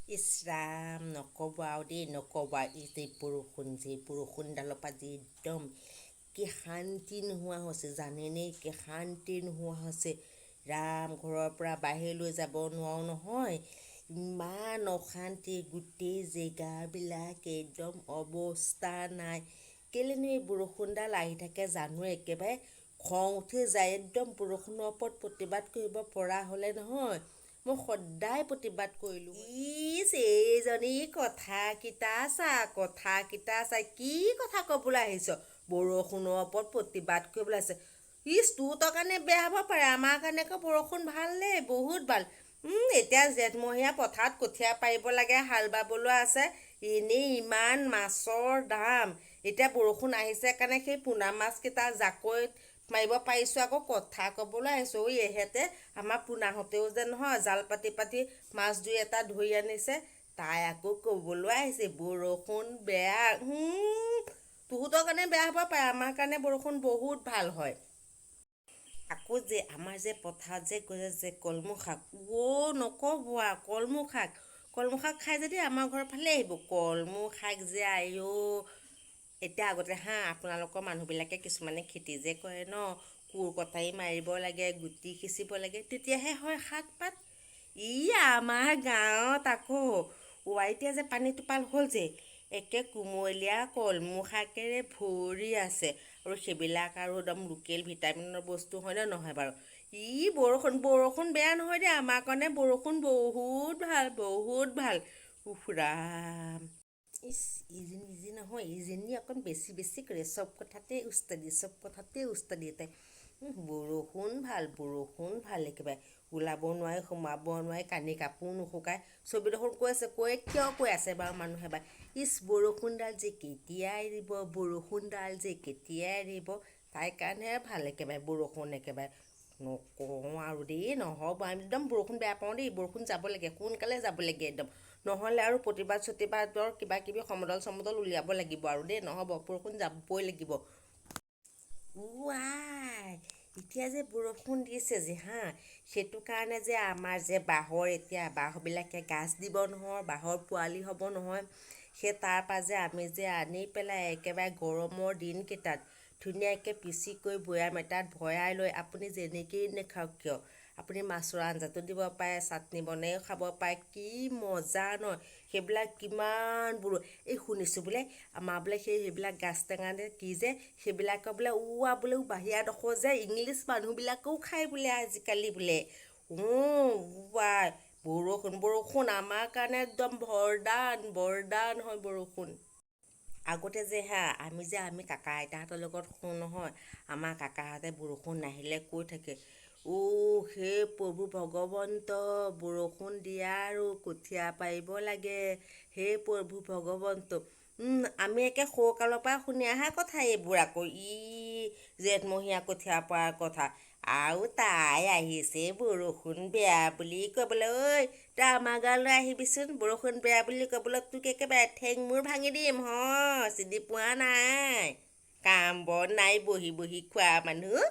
ইছৰাম নক'ব আৰু দেই নক'ব আৰু এই বৰষুণডালৰ পৰা যি একদম কি শান্তি নোহোৱা হৈছে জানেনে কি শান্তি নোহোৱা হৈছে ৰাম ঘৰৰ পৰা বাহিৰলৈ যাব নোৱাৰোঁ নহয় ইমান অশান্তি গোটেই জেগাবিলাক একদম অৱস্থা নাই কেলেনো এই বৰষুণডাল আহি থাকে জানো একেবাৰে খং উঠি যায় একদম বৰষুণৰ ওপৰত প্ৰতিবাদ কৰিব পৰা হ'লে নহয় মই সদায় প্ৰতিবাদ কৰিলোঁ এইজনী কথাকেইটা চা কি কথা ক'বলৈ আহিছ বৰষুণৰ ওপৰত প্ৰতিবাদ কৰিবলৈ আছে তোৰ কাৰণে বেয়া হ'ব পাৰে আমাৰ কাৰণে আকৌ বৰষুণ ভাল দেই বহুত ভাল এতিয়া জেঠমহীয়া পথাৰত কঠীয়া পাৰিব লাগে হাল বাবলৈ আছে এনেই ইমান মাছৰ দাম এতিয়া বৰষুণ আহিছে কাৰণে সেই পোনা মাছকেইটা জাকৈত মাৰিব পাৰিছোঁ আকৌ কথা ক'বলৈ আহিছোঁ এহেঁতে আমাৰ পোনাহঁতেও যে নহয় জাল পাতি মাছ দুই এটা ধৰি আনিছে তাই আকৌ ক'বলৈ আহিছে বৰষুণ বেয়া তহঁতৰ কাৰণে বেয়া হ'ব পাৰে আমাৰ কাৰণে বৰষুণ বহুত ভাল হয় আকৌ যে আমাৰ যে পথাৰত যে গছে যে কলমৌ শাক নক'ব কলমৌ শাক খাই যদি আমাৰ ঘৰৰ ফালে আহিব কলমৌ শাক যে এতিয়া আগতে আপোনালোকৰ মানুহবিলাকে কিছুমানে খেতি যে কৰে ন কোৰ কটাৰী মাৰিব লাগে গুটি সিঁচিব লাগে তেতিয়াহে হয় শাক পাত আমাৰ গাঁৱত আকৌ এতিয়া যে পানী টোপাল হ'ল যে একে কুমলীয়া কলমৌ শাকেৰে ভৰি আছে আৰু সেইবিলাক আৰু একদম লোকেল ভিটামিনৰ বস্তু হয়নে নহয় বাৰু বৰষুণ বেয়া নহয় দেই আমাৰ কাৰণে বৰষুণ বহুত ভাল ৰাম ইজি নহয় ইজনী অকণ বেছি কৰে চব কথাতে উস্তাদি তাই বৰষুণ ভাল একেবাৰে ওলাব নোৱাৰে সোমাব নোৱাৰে কানি কাপোৰ নুশুকায় ছবি দেখোন কিয় কৈ আছে বাৰু মানুহে বা বৰষুণডাল যে কেতিয়াই এৰিব তাইৰ কাৰণেহে ভাল একেবাৰে বৰষুণ একেবাৰে নকওঁ আৰু দেই নহ'ব আমি একদম বৰষুণ বেয়া পাওঁ দেই বৰষুণ যাব লাগে সোনকালে যাব লাগে একদম নহ'লে আৰু প্ৰতিবাদৰ কিবা কিবি সমদল উলিয়াব লাগিব আৰু দেই নহ'ব বৰষুণ যাবই লাগিব এতিয়া যে বৰষুণ দিছে যে সেইটো কাৰণে যে আমাৰ যে বাঁহবিলাকে গাজ দিব নহয় বাঁহৰ পোৱালি হ'ব নহয় সেই তাৰপৰা যে আমি যে আনি পেলাই একেবাৰে গৰমৰ দিনকেইটাত ধুনীয়াকৈ পিচি কৰি বৈয়াম এটাত ভৰাই লৈ আপুনি যেনেকেই নাখাওক কিয় আপুনি মাছৰ আঞ্জাটো দিব পাৰে চাটনি বনাইও খাব পাৰে কি মজা ন সেইবিলাক কিমান শুনিছোঁ বোলে আমাৰ বোলে সেইবিলাক গাজ টেঙা কি যে সেইবিলাকৰ বোলে বাহিৰাডোখৰ যে ইংলিছ মানুহবিলাকেও খায় বোলে আজিকালি বোলে বৰষুণ আমাৰ কাৰণে একদম বৰদান হয় বৰষুণ আগতে যে আমি কাকা আইতাহঁতৰ লগত শুওঁ নহয় আমাৰ কাকাহঁতে বৰষুণ নাহিলে কৈ থাকে সেই প্ৰভু ভগৱন্ত বৰষুণ দিয়া আৰু কঠীয়া পাৰিব লাগে সেই প্ৰভু ভগৱন্ত আমি একে সৰুকালৰ পৰা শুনি অহা কথা এইবোৰ আকৌ জেঠমহীয়া কঠীয়া পৰাৰ কথা আৰু তাই আহিছে বৰষুণ বেয়া বুলি ক'বলৈ তই আমাৰ গাঁৱলৈ আহিবিচোন বৰষুণ বেয়া বুলি ক'বলৈ তোক একেবাৰে ঠেং মূৰ ভাঙি দিম চিনি পোৱা নাই কাম বন নাই বহি খোৱা মানুহ